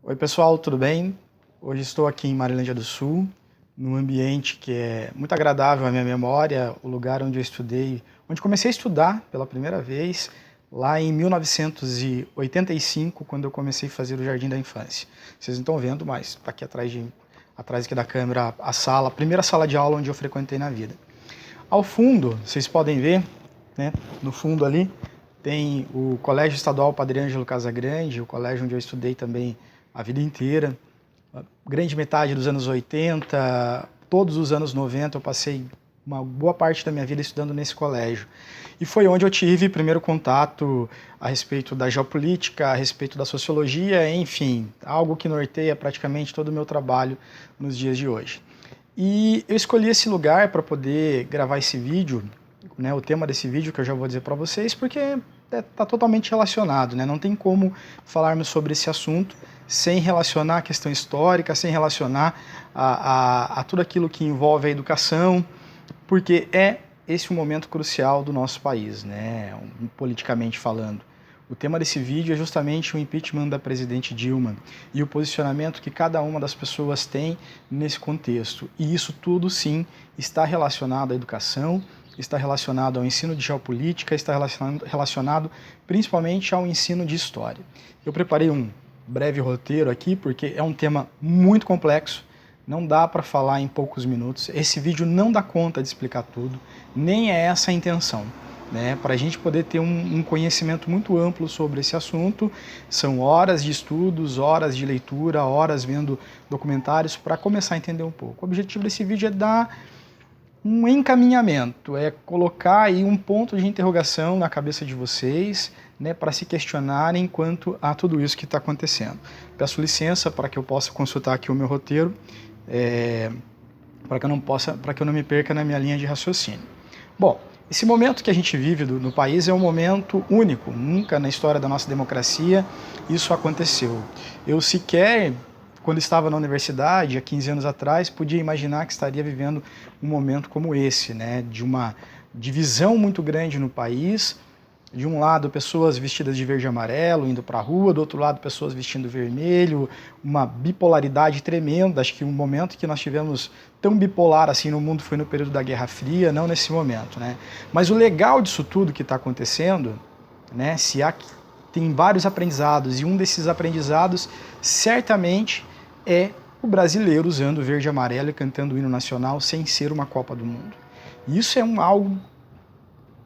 Oi pessoal, tudo bem? Hoje estou aqui em Marilândia do Sul, num ambiente que é muito agradável à minha memória, o lugar onde eu estudei, onde comecei a estudar pela primeira vez, lá em 1985, quando eu comecei a fazer o Jardim da Infância. Vocês não estão vendo, mas está aqui atrás aqui da câmera, a sala, a primeira sala de aula onde eu frequentei na vida. Ao fundo, vocês podem ver, né, no fundo ali, tem o Colégio Estadual Padre Ângelo Casagrande, o colégio onde eu estudei também a vida inteira. A grande metade dos anos 80, todos os anos 90, eu passei uma boa parte da minha vida estudando nesse colégio. E foi onde eu tive primeiro contato a respeito da geopolítica, a respeito da sociologia, enfim, algo que norteia praticamente todo o meu trabalho nos dias de hoje. E eu escolhi esse lugar para poder gravar esse vídeo, né, o tema desse vídeo que eu já vou dizer para vocês, porque está totalmente relacionado, né? Não tem como falarmos sobre esse assunto sem relacionar a questão histórica, sem relacionar a tudo aquilo que envolve a educação, porque é esse um momento crucial do nosso país, né? Politicamente falando. O tema desse vídeo é justamente o impeachment da presidente Dilma e o posicionamento que cada uma das pessoas tem nesse contexto. E isso tudo, sim, está relacionado à educação, está relacionado ao ensino de geopolítica, está relacionado principalmente ao ensino de história. Eu preparei um breve roteiro aqui porque é um tema muito complexo, não dá para falar em poucos minutos. Esse vídeo não dá conta de explicar tudo, nem é essa a intenção. Né, para a gente poder ter um conhecimento muito amplo sobre esse assunto, são horas de estudos, horas de leitura, horas vendo documentários para começar a entender um pouco. O objetivo desse vídeo é dar um encaminhamento, é colocar aí um ponto de interrogação na cabeça de vocês, né, para se questionarem quanto a tudo isso que está acontecendo. Peço licença para que eu possa consultar aqui o meu roteiro, para que eu não me perca na minha linha de raciocínio. Bom, esse momento que a gente vive no país é um momento único, nunca na história da nossa democracia isso aconteceu. Eu sequer, quando estava na universidade, há 15 anos atrás, podia imaginar que estaria vivendo um momento como esse, né, de uma divisão muito grande no país. De um lado, pessoas vestidas de verde e amarelo indo para a rua, do outro lado, pessoas vestindo vermelho, uma bipolaridade tremenda. Acho que o momento que nós tivemos tão bipolar assim no mundo foi no período da Guerra Fria, não nesse momento, né? Mas o legal disso tudo que está acontecendo, né, tem vários aprendizados, e um desses aprendizados certamente é o brasileiro usando verde e amarelo e cantando o hino nacional sem ser uma Copa do Mundo. E isso é algo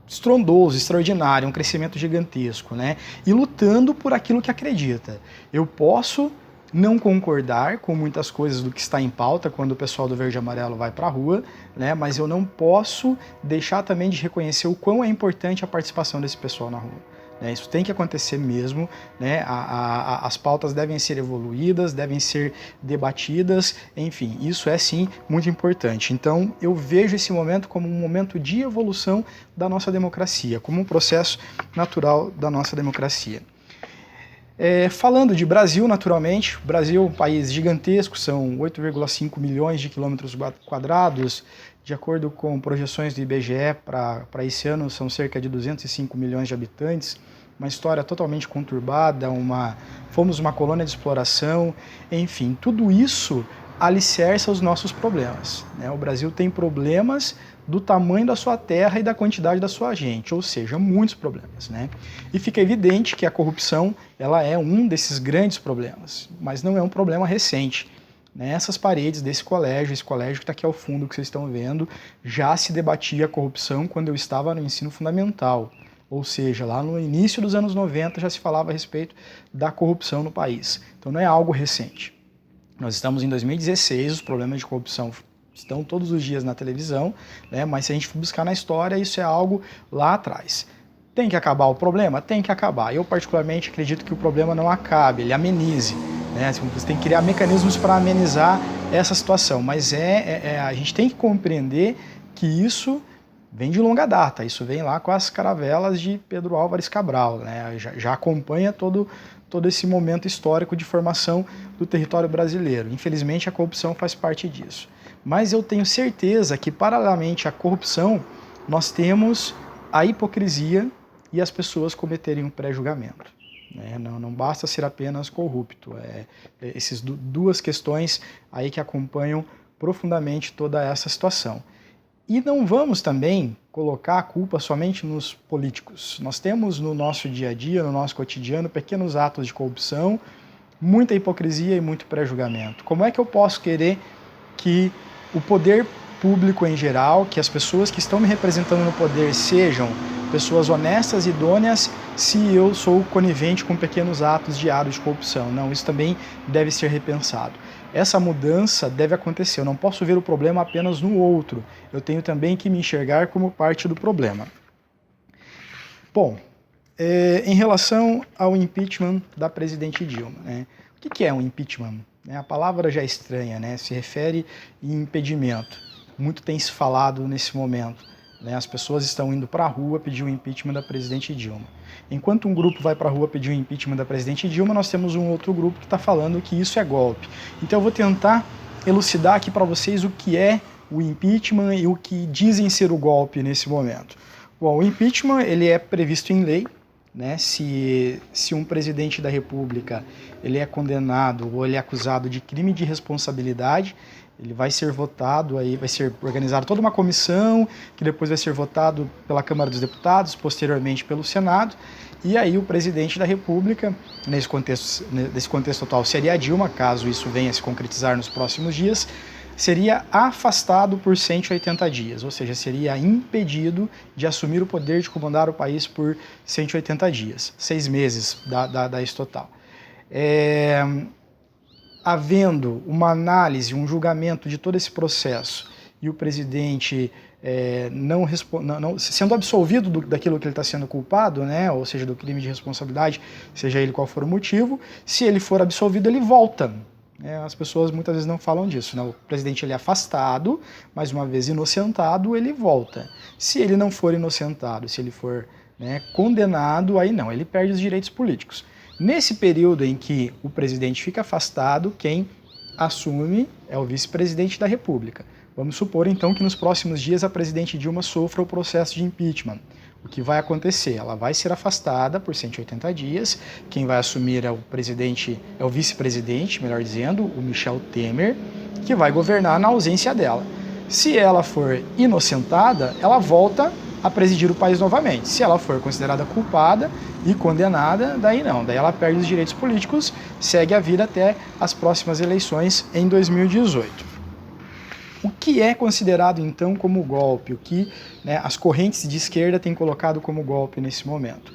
estrondoso, extraordinário, um crescimento gigantesco, né? E lutando por aquilo que acredita. Eu posso não concordar com muitas coisas do que está em pauta quando o pessoal do verde e amarelo vai para a rua, né? Mas eu não posso deixar também de reconhecer o quão é importante a participação desse pessoal na rua. Isso tem que acontecer mesmo, né? As pautas devem ser evoluídas, devem ser debatidas, enfim, isso é sim muito importante. Então eu vejo esse momento como um momento de evolução da nossa democracia, como um processo natural da nossa democracia. Falando de Brasil, naturalmente, o Brasil é um país gigantesco, são 8,5 milhões de quilômetros quadrados, de acordo com projeções do IBGE, para esse ano são cerca de 205 milhões de habitantes, uma história totalmente conturbada, fomos uma colônia de exploração, enfim, tudo isso alicerça os nossos problemas, né? O Brasil tem problemas do tamanho da sua terra e da quantidade da sua gente, ou seja, muitos problemas, né? E fica evidente que a corrupção ela é um desses grandes problemas, mas não é um problema recente. Nessas paredes desse colégio, esse colégio que está aqui ao fundo, que vocês estão vendo, já se debatia a corrupção quando eu estava no ensino fundamental, ou seja, lá no início dos anos 90 já se falava a respeito da corrupção no país. Então não é algo recente. Nós estamos em 2016, os problemas de corrupção estão todos os dias na televisão, né? Mas se a gente for buscar na história, isso é algo lá atrás. Tem que acabar o problema? Tem que acabar. Eu particularmente acredito que o problema não acabe, ele amenize. Né? Você tem que criar mecanismos para amenizar essa situação, mas a gente tem que compreender que isso vem de longa data, isso vem lá com as caravelas de Pedro Álvares Cabral, né? Já acompanha todo esse momento histórico de formação do território brasileiro. Infelizmente, a corrupção faz parte disso. Mas eu tenho certeza que, paralelamente à corrupção, nós temos a hipocrisia e as pessoas cometerem um pré-julgamento. né? Não basta ser apenas corrupto. Essas duas questões aí que acompanham profundamente toda essa situação. E não vamos também colocar a culpa somente nos políticos. Nós temos no nosso dia a dia, no nosso cotidiano, pequenos atos de corrupção, muita hipocrisia e muito pré-julgamento. Como é que eu posso querer que o poder público em geral, que as pessoas que estão me representando no poder sejam pessoas honestas e idôneas, se eu sou conivente com pequenos atos diários de corrupção? Não, isso também deve ser repensado. Essa mudança deve acontecer, eu não posso ver o problema apenas no outro, eu tenho também que me enxergar como parte do problema. Bom, em relação ao impeachment da presidente Dilma, né? O que é um impeachment? A palavra já é estranha, né? Se refere em impedimento. Muito tem se falado nesse momento, né? As pessoas estão indo para a rua pedir o impeachment da presidente Dilma. Enquanto um grupo vai para a rua pedir o impeachment da presidente Dilma, nós temos um outro grupo que está falando que isso é golpe. Então eu vou tentar elucidar aqui para vocês o que é o impeachment e o que dizem ser o golpe nesse momento. Bom, o impeachment ele é previsto em lei, né? Se um presidente da República ele é condenado ou ele é acusado de crime de responsabilidade, ele vai ser votado, aí vai ser organizada toda uma comissão, que depois vai ser votado pela Câmara dos Deputados, posteriormente pelo Senado, e aí o presidente da República, nesse contexto atual, seria a Dilma, caso isso venha a se concretizar nos próximos dias, seria afastado por 180 dias, ou seja, seria impedido de assumir o poder de comandar o país por 180 dias, 6 meses da esse total. Havendo uma análise, um julgamento de todo esse processo e o presidente sendo absolvido daquilo que ele está sendo culpado, né, ou seja, do crime de responsabilidade, seja ele qual for o motivo, se ele for absolvido, ele volta. As pessoas muitas vezes não falam disso, né? O presidente ele é afastado, mas uma vez inocentado, ele volta. Se ele não for inocentado, se ele for, né, condenado, aí não, ele perde os direitos políticos. Nesse período em que o presidente fica afastado, quem assume é o vice-presidente da República. Vamos supor, então, que nos próximos dias a presidente Dilma sofra o processo de impeachment. O que vai acontecer? Ela vai ser afastada por 180 dias, quem vai assumir é o vice-presidente, melhor dizendo, o Michel Temer, que vai governar na ausência dela. Se ela for inocentada, ela volta a presidir o país novamente. Se ela for considerada culpada e condenada, daí não, daí ela perde os direitos políticos, segue a vida até as próximas eleições em 2018. O que é considerado então como golpe? O que, né, as correntes de esquerda têm colocado como golpe nesse momento?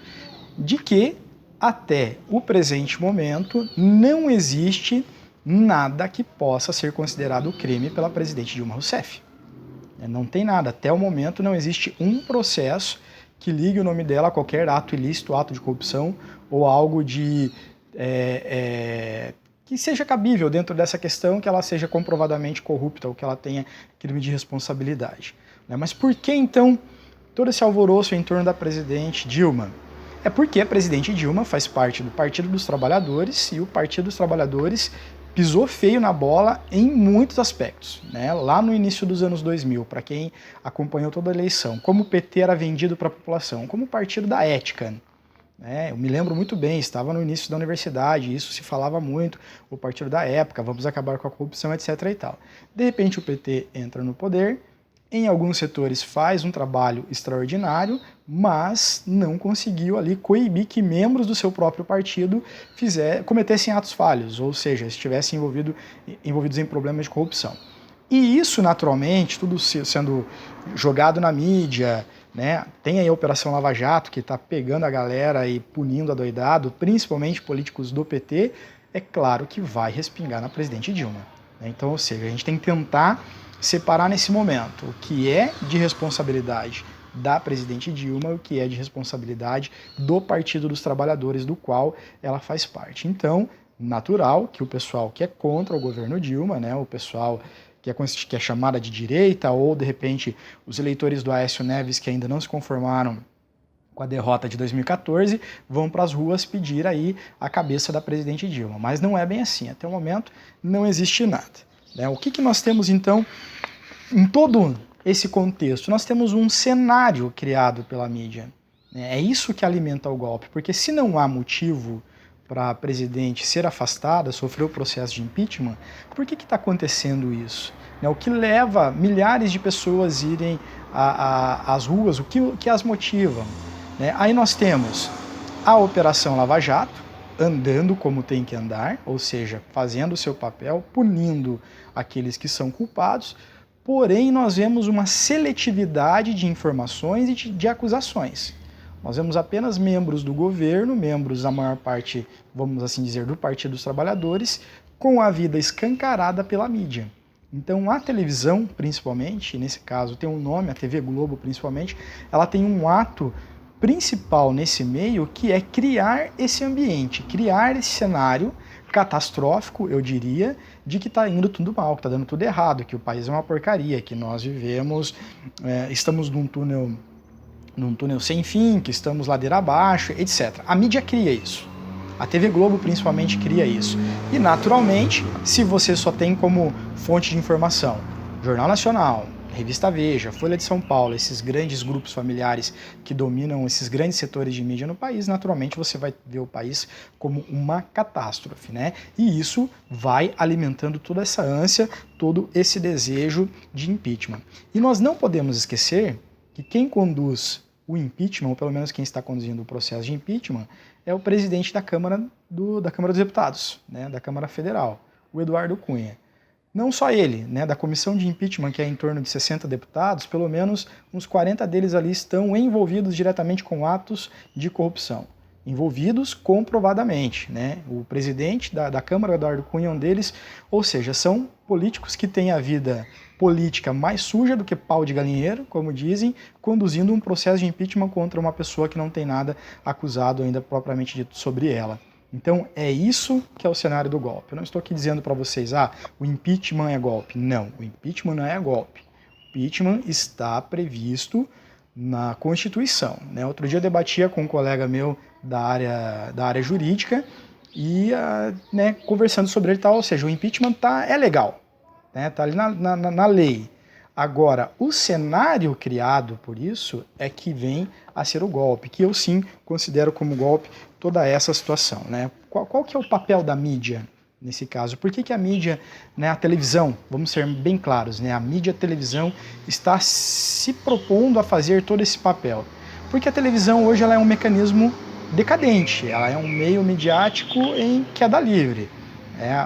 De que até o presente momento não existe nada que possa ser considerado crime pela presidente Dilma Rousseff. Não tem nada, até o momento não existe um processo que ligue o nome dela a qualquer ato ilícito, ato de corrupção ou algo de que seja cabível dentro dessa questão, que ela seja comprovadamente corrupta ou que ela tenha crime de responsabilidade. Mas por que então todo esse alvoroço em torno da presidente Dilma? É porque a presidente Dilma faz parte do Partido dos Trabalhadores e o Partido dos Trabalhadores pisou feio na bola em muitos aspectos, né? Lá no início dos anos 2000, para quem acompanhou toda a eleição, como o PT era vendido para a população, como o partido da ética, né? Eu me lembro muito bem, estava no início da universidade, isso se falava muito, o partido da época, vamos acabar com a corrupção, etc. e tal. De repente o PT entra no poder, em alguns setores faz um trabalho extraordinário, mas não conseguiu ali coibir que membros do seu próprio partido cometessem atos falhos, ou seja, estivessem envolvidos em problemas de corrupção. E isso, naturalmente, tudo sendo jogado na mídia, né? Tem aí a Operação Lava Jato, que está pegando a galera e punindo adoidado, principalmente políticos do PT, é claro que vai respingar na presidente Dilma. Então, ou seja, a gente tem que tentar separar nesse momento o que é de responsabilidade da presidente Dilma e o que é de responsabilidade do Partido dos Trabalhadores, do qual ela faz parte. Então, natural que o pessoal que é contra o governo Dilma, né, o pessoal que é chamada de direita, ou de repente os eleitores do Aécio Neves que ainda não se conformaram com a derrota de 2014, vão para as ruas pedir aí a cabeça da presidente Dilma. Mas não é bem assim, até o momento não existe nada. O que nós temos, então, em todo esse contexto? Nós temos um cenário criado pela mídia. É isso que alimenta o golpe, porque se não há motivo para a presidente ser afastada, sofrer o processo de impeachment, por que está acontecendo isso? O que leva milhares de pessoas a irem às ruas, o que as motiva? Aí nós temos a Operação Lava Jato, andando como tem que andar, ou seja, fazendo o seu papel, punindo aqueles que são culpados, porém nós vemos uma seletividade de informações e de acusações. Nós vemos apenas membros do governo, membros, a maior parte, vamos assim dizer, do Partido dos Trabalhadores, com a vida escancarada pela mídia. Então a televisão, principalmente, nesse caso tem um nome, a TV Globo principalmente, ela tem um ato principal nesse meio que é criar esse ambiente, criar esse cenário catastrófico, eu diria, de que está indo tudo mal, que está dando tudo errado, que o país é uma porcaria, que nós vivemos, estamos num túnel sem fim, que estamos ladeira abaixo, etc. A mídia cria isso. A TV Globo principalmente cria isso. E naturalmente, se você só tem como fonte de informação Jornal Nacional, Revista Veja, Folha de São Paulo, esses grandes grupos familiares que dominam esses grandes setores de mídia no país, naturalmente você vai ver o país como uma catástrofe, né? E isso vai alimentando toda essa ânsia, todo esse desejo de impeachment. E nós não podemos esquecer que quem conduz o impeachment, ou pelo menos quem está conduzindo o processo de impeachment, é o presidente da Câmara dos Deputados, né, da Câmara Federal, o Eduardo Cunha. Não só ele, né, da comissão de impeachment, que é em torno de 60 deputados, pelo menos uns 40 deles ali estão envolvidos diretamente com atos de corrupção. Envolvidos comprovadamente, né? O presidente da Câmara, Eduardo Cunha, é um deles, ou seja, são políticos que têm a vida política mais suja do que pau de galinheiro, como dizem, conduzindo um processo de impeachment contra uma pessoa que não tem nada acusado ainda propriamente dito sobre ela. Então é isso que é o cenário do golpe. Eu não estou aqui dizendo para vocês, o impeachment é golpe. Não, o impeachment não é golpe. O impeachment está previsto na Constituição, né? Outro dia eu debatia com um colega meu da área jurídica e né, conversando sobre ele, ou seja, o impeachment é legal, né? Tá ali na lei. Agora, o cenário criado por isso é que vem a ser o golpe, que eu sim considero como golpe toda essa situação, né? Qual que é o papel da mídia nesse caso? Por que a mídia, né, a televisão, vamos ser bem claros, né, a mídia, a televisão está se propondo a fazer todo esse papel? Porque a televisão hoje ela é um mecanismo decadente, ela é um meio midiático em queda livre.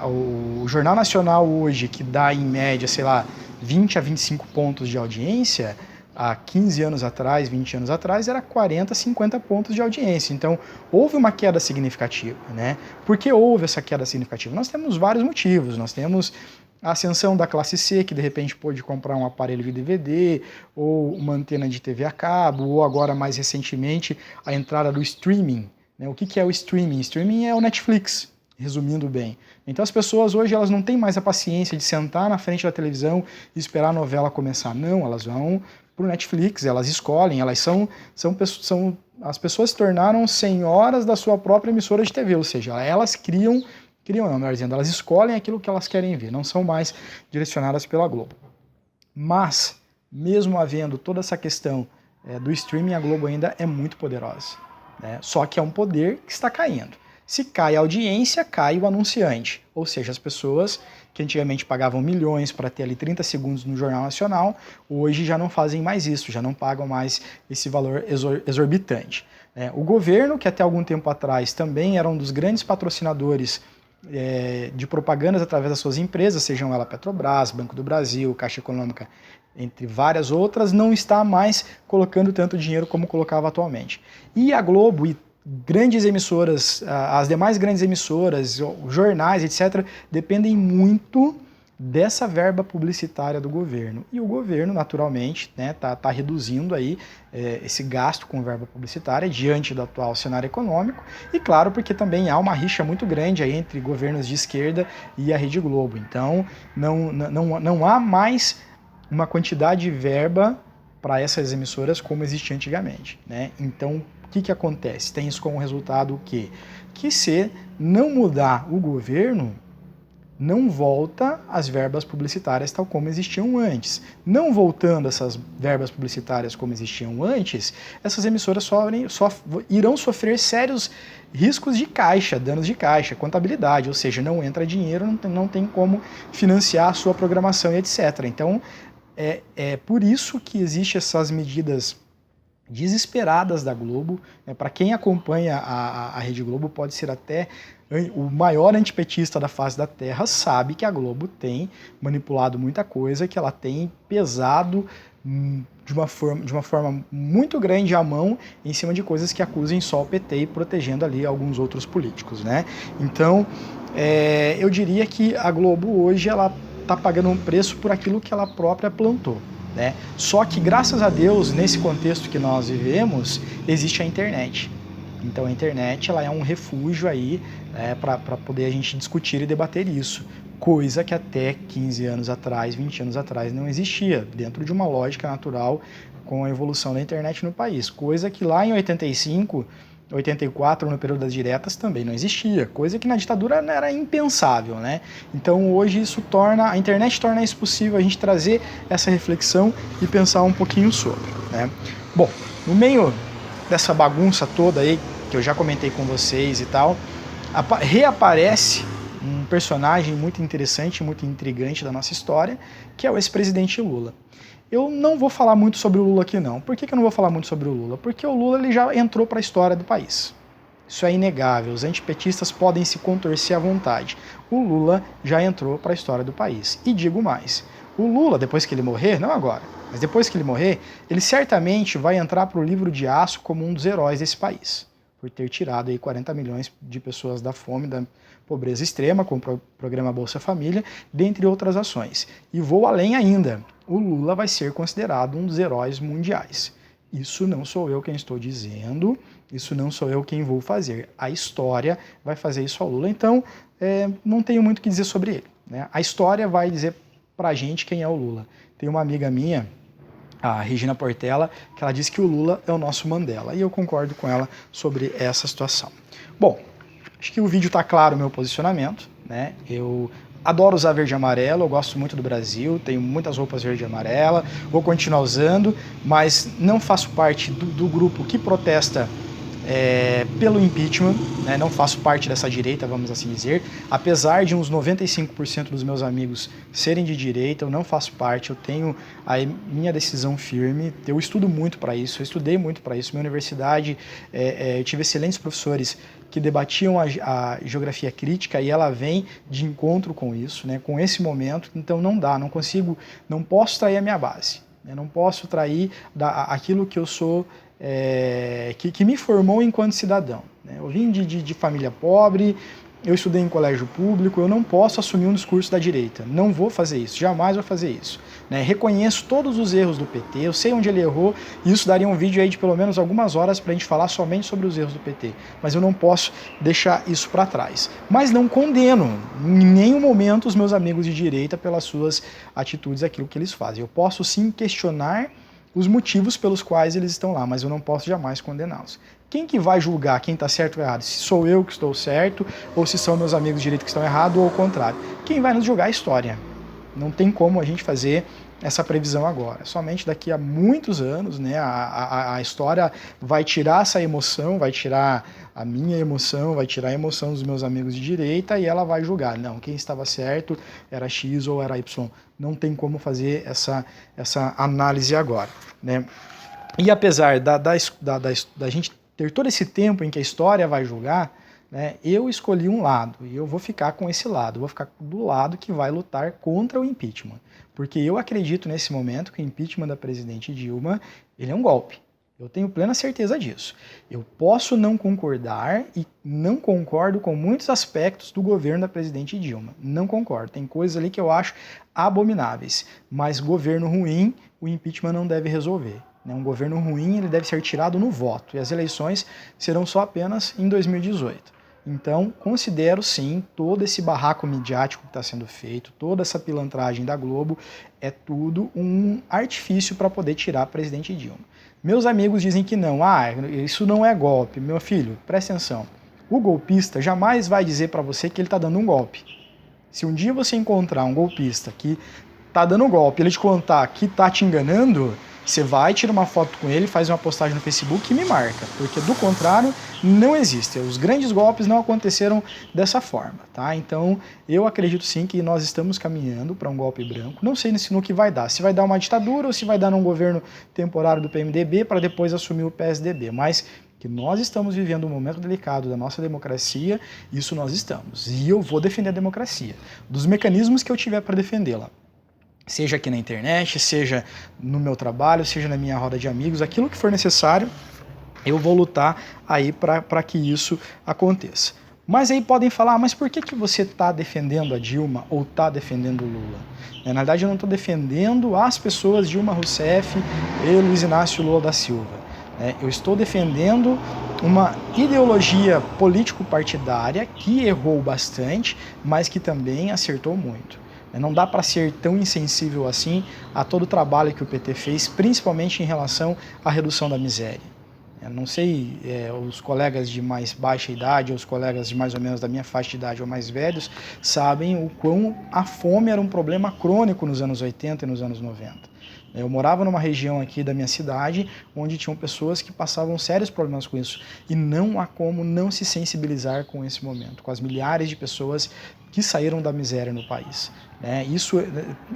O Jornal Nacional hoje, que dá em média, sei lá, 20 a 25 pontos de audiência, há 15 anos atrás, 20 anos atrás, era 40, 50 pontos de audiência. Então, houve uma queda significativa, né? Por que houve essa queda significativa? Nós temos vários motivos. Nós temos a ascensão da classe C, que de repente pôde comprar um aparelho de DVD, ou uma antena de TV a cabo, ou agora, mais recentemente, a entrada do streaming, né? O que é o streaming? Streaming é o Netflix, resumindo bem. Então as pessoas hoje elas não têm mais a paciência de sentar na frente da televisão e esperar a novela começar. Não, elas vão para o Netflix, elas escolhem, as pessoas se tornaram senhoras da sua própria emissora de TV, ou seja, elas criam não, melhor dizendo, elas escolhem aquilo que elas querem ver, não são mais direcionadas pela Globo. Mas, mesmo havendo toda essa questão do streaming, a Globo ainda é muito poderosa, né? Só que é um poder que está caindo. Se cai a audiência, cai o anunciante. Ou seja, as pessoas que antigamente pagavam milhões para ter ali 30 segundos no Jornal Nacional, hoje já não fazem mais isso, já não pagam mais esse valor exorbitante. O governo, que até algum tempo atrás também era um dos grandes patrocinadores de propagandas através das suas empresas, sejam ela Petrobras, Banco do Brasil, Caixa Econômica, entre várias outras, não está mais colocando tanto dinheiro como colocava atualmente. E a Globo e grandes emissoras, as demais grandes emissoras, jornais, etc., dependem muito dessa verba publicitária do governo. E o governo, naturalmente, tá reduzindo aí esse gasto com verba publicitária diante do atual cenário econômico, e claro, porque também há uma rixa muito grande aí entre governos de esquerda e a Rede Globo. Então, não há mais uma quantidade de verba para essas emissoras como existia antigamente, né? Então, o que acontece? Tem isso como resultado o quê? Que se não mudar o governo, não volta as verbas publicitárias tal como existiam antes. Não voltando essas verbas publicitárias como existiam antes, essas emissoras irão sofrer sérios riscos de caixa, danos de caixa, contabilidade, ou seja, não entra dinheiro, não tem como financiar a sua programação e etc. Então, é por isso que existem essas medidas desesperadas da Globo. Para quem acompanha a Rede Globo, pode ser até o maior antipetista da face da Terra, sabe que a Globo tem manipulado muita coisa, que ela tem pesado de uma forma muito grande a mão em cima de coisas que acusem só o PT e protegendo ali alguns outros políticos, né? Então, eu diria que a Globo hoje ela está pagando um preço por aquilo que ela própria plantou, né? Só que, graças a Deus, nesse contexto que nós vivemos, existe a internet. Então a internet ela é um refúgio aí, para poder a gente discutir e debater isso, coisa que até 15 anos atrás, 20 anos atrás não existia, dentro de uma lógica natural com a evolução da internet no país, coisa que lá em 85, 84, no período das diretas, também não existia, coisa que na ditadura era impensável, né? Então hoje a internet torna isso possível, a gente trazer essa reflexão e pensar um pouquinho sobre, né? Bom, no meio dessa bagunça toda aí, que eu já comentei com vocês e tal, reaparece um personagem muito interessante, muito intrigante da nossa história, que é o ex-presidente Lula. Eu não vou falar muito sobre o Lula aqui não. Por que eu não vou falar muito sobre o Lula? Porque o Lula ele já entrou para a história do país. Isso é inegável, os antipetistas podem se contorcer à vontade. O Lula já entrou para a história do país. E digo mais, o Lula, depois que ele morrer, não agora, mas depois que ele morrer, ele certamente vai entrar para o livro de aço como um dos heróis desse país, por ter tirado aí 40 milhões de pessoas da fome, da pobreza extrema, com o programa Bolsa Família, dentre outras ações. E vou além ainda, o Lula vai ser considerado um dos heróis mundiais. Isso não sou eu quem estou dizendo, isso não sou eu quem vou fazer. A história vai fazer isso ao Lula. Então, não tenho muito o que dizer sobre ele, né? A história vai dizer pra gente quem é o Lula. Tem uma amiga minha, a Regina Portela, que ela diz que o Lula é o nosso Mandela, e eu concordo com ela sobre essa situação. Bom, acho que o vídeo está claro o meu posicionamento, né? Eu adoro usar verde e amarelo, eu gosto muito do Brasil, tenho muitas roupas verde e amarela, vou continuar usando, mas não faço parte do grupo que protesta pelo impeachment, né? Não faço parte dessa direita, vamos assim dizer, apesar de uns 95% dos meus amigos serem de direita, eu não faço parte, eu tenho a minha decisão firme, eu estudo muito para isso, eu estudei muito para isso, minha universidade, eu tive excelentes professores que debatiam a geografia crítica e ela vem de encontro com isso, né? Com esse momento, então não dá, não posso trair a minha base, né? Não posso trair aquilo que eu sou, que me formou enquanto cidadão, né? Eu vim de família pobre, eu estudei em colégio público, eu não posso assumir um discurso da direita, não vou fazer isso, jamais vou fazer isso, né? Reconheço todos os erros do PT, eu sei onde ele errou, e isso daria um vídeo aí de pelo menos algumas horas para a gente falar somente sobre os erros do PT, mas eu não posso deixar isso para trás. Mas não condeno em nenhum momento os meus amigos de direita pelas suas atitudes, aquilo que eles fazem. Eu posso sim questionar os motivos pelos quais eles estão lá, mas eu não posso jamais condená-los. Quem que vai julgar quem está certo ou errado? Se sou eu que estou certo, ou se são meus amigos de direita que estão errados, ou ao contrário. Quem vai nos julgar é a história. Não tem como a gente fazer essa previsão agora. Somente daqui a muitos anos, né, a história vai tirar essa emoção, vai tirar a minha emoção, vai tirar a emoção dos meus amigos de direita e ela vai julgar. Não, quem estava certo era X ou era Y. Não tem como fazer essa análise agora, né? E apesar da gente ter todo esse tempo em que a história vai julgar, né, eu escolhi um lado e eu vou ficar com esse lado, vou ficar do lado que vai lutar contra o impeachment. Porque eu acredito nesse momento que o impeachment da presidente Dilma, ele é um golpe. Eu tenho plena certeza disso. Eu posso não concordar e não concordo com muitos aspectos do governo da presidente Dilma. Não concordo. Tem coisas ali que eu acho abomináveis. Mas governo ruim, o impeachment não deve resolver. Um governo ruim, ele deve ser tirado no voto. E as eleições serão só apenas em 2018. Então, considero sim todo esse barraco midiático que está sendo feito, toda essa pilantragem da Globo, é tudo um artifício para poder tirar a presidente Dilma. Meus amigos dizem que não, isso não é golpe. Meu filho, presta atenção, o golpista jamais vai dizer para você que ele está dando um golpe. Se um dia você encontrar um golpista que tá dando golpe, ele te contar que tá te enganando, você vai, tira uma foto com ele, faz uma postagem no Facebook e me marca, porque do contrário não existe. Os grandes golpes não aconteceram dessa forma, tá? Então eu acredito sim que nós estamos caminhando para um golpe branco. Não sei no que vai dar, se vai dar uma ditadura ou se vai dar num governo temporário do PMDB para depois assumir o PSDB, mas que nós estamos vivendo um momento delicado da nossa democracia, isso nós estamos. E eu vou defender a democracia, dos mecanismos que eu tiver para defendê-la. Seja aqui na internet, seja no meu trabalho, seja na minha roda de amigos, aquilo que for necessário, eu vou lutar aí para que isso aconteça. Mas aí podem falar, mas por que você está defendendo a Dilma ou está defendendo o Lula? Na verdade, eu não estou defendendo as pessoas Dilma Rousseff e Luiz Inácio Lula da Silva. Eu estou defendendo uma ideologia político-partidária que errou bastante, mas que também acertou muito. Não dá para ser tão insensível assim a todo o trabalho que o PT fez, principalmente em relação à redução da miséria. Eu não sei, os colegas de mais baixa idade, ou os colegas de mais ou menos da minha faixa de idade ou mais velhos, sabem o quão a fome era um problema crônico nos anos 80 e nos anos 90. Eu morava numa região aqui da minha cidade, onde tinham pessoas que passavam sérios problemas com isso. E não há como não se sensibilizar com esse momento, com as milhares de pessoas que saíram da miséria no país. Isso,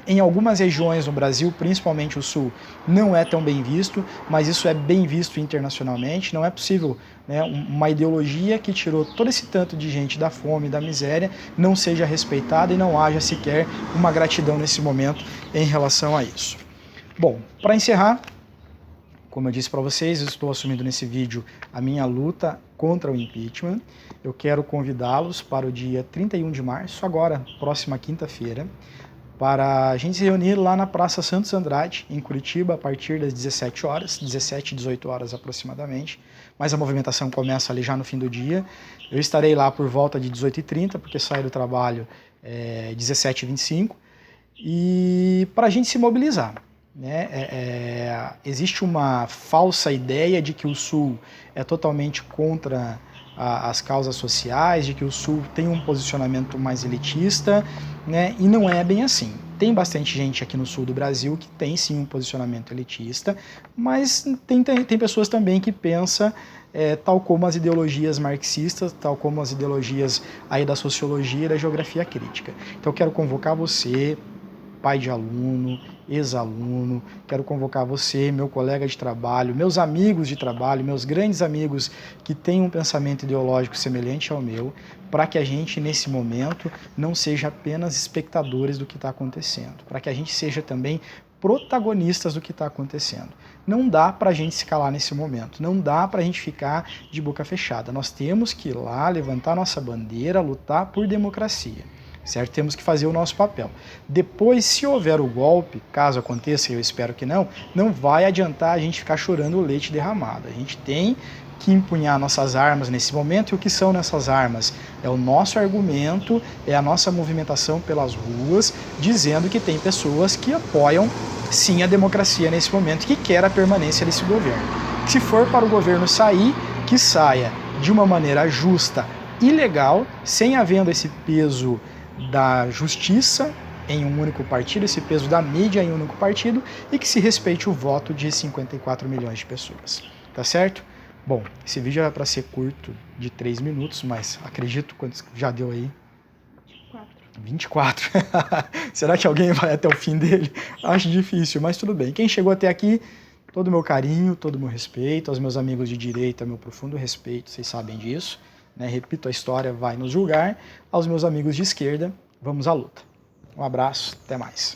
em algumas regiões no Brasil, principalmente o Sul, não é tão bem visto, mas isso é bem visto internacionalmente. Não é possível uma ideologia que tirou todo esse tanto de gente da fome e da miséria não seja respeitada e não haja sequer uma gratidão nesse momento em relação a isso. Bom, para encerrar, como eu disse para vocês, eu estou assumindo nesse vídeo a minha luta contra o impeachment. Eu quero convidá-los para o dia 31 de março, agora, próxima quinta-feira, para a gente se reunir lá na Praça Santos Andrade, em Curitiba, a partir das 17 horas, 17, 18 horas aproximadamente, mas a movimentação começa ali já no fim do dia. Eu estarei lá por volta de 18h30, porque saio do trabalho 17h25, e para a gente se mobilizar. Existe uma falsa ideia de que o Sul é totalmente contra as causas sociais, de que o Sul tem um posicionamento mais elitista, e não é bem assim. Tem bastante gente aqui no Sul do Brasil que tem sim um posicionamento elitista, mas tem pessoas também que pensam tal como as ideologias marxistas, tal como as ideologias aí da sociologia e da geografia crítica. Então eu quero convocar você, pai de aluno, ex-aluno, quero convocar você, meu colega de trabalho, meus amigos de trabalho, meus grandes amigos que têm um pensamento ideológico semelhante ao meu, para que a gente, nesse momento, não seja apenas espectadores do que está acontecendo, para que a gente seja também protagonistas do que está acontecendo. Não dá para a gente se calar nesse momento, não dá para a gente ficar de boca fechada. Nós temos que ir lá, levantar nossa bandeira, lutar por democracia. Certo? Temos que fazer o nosso papel. Depois, se houver o golpe, caso aconteça, eu espero que não vai adiantar a gente ficar chorando o leite derramado. A gente tem que empunhar nossas armas nesse momento, e o que são nessas armas? É o nosso argumento, é a nossa movimentação pelas ruas, dizendo que tem pessoas que apoiam sim a democracia nesse momento, que quer a permanência desse governo. Se for para o governo sair, que saia de uma maneira justa e legal, sem havendo esse peso da justiça em um único partido, esse peso da mídia em um único partido, e que se respeite o voto de 54 milhões de pessoas. Tá certo? Bom, esse vídeo era para ser curto, de 3 minutos, mas acredito quantos já deu aí? 24. Será que alguém vai até o fim dele? Acho difícil, mas tudo bem. Quem chegou até aqui, todo o meu carinho, todo o meu respeito, aos meus amigos de direita, meu profundo respeito, vocês sabem disso. Repito, a história vai nos julgar. Aos meus amigos de esquerda, vamos à luta. Um abraço, até mais.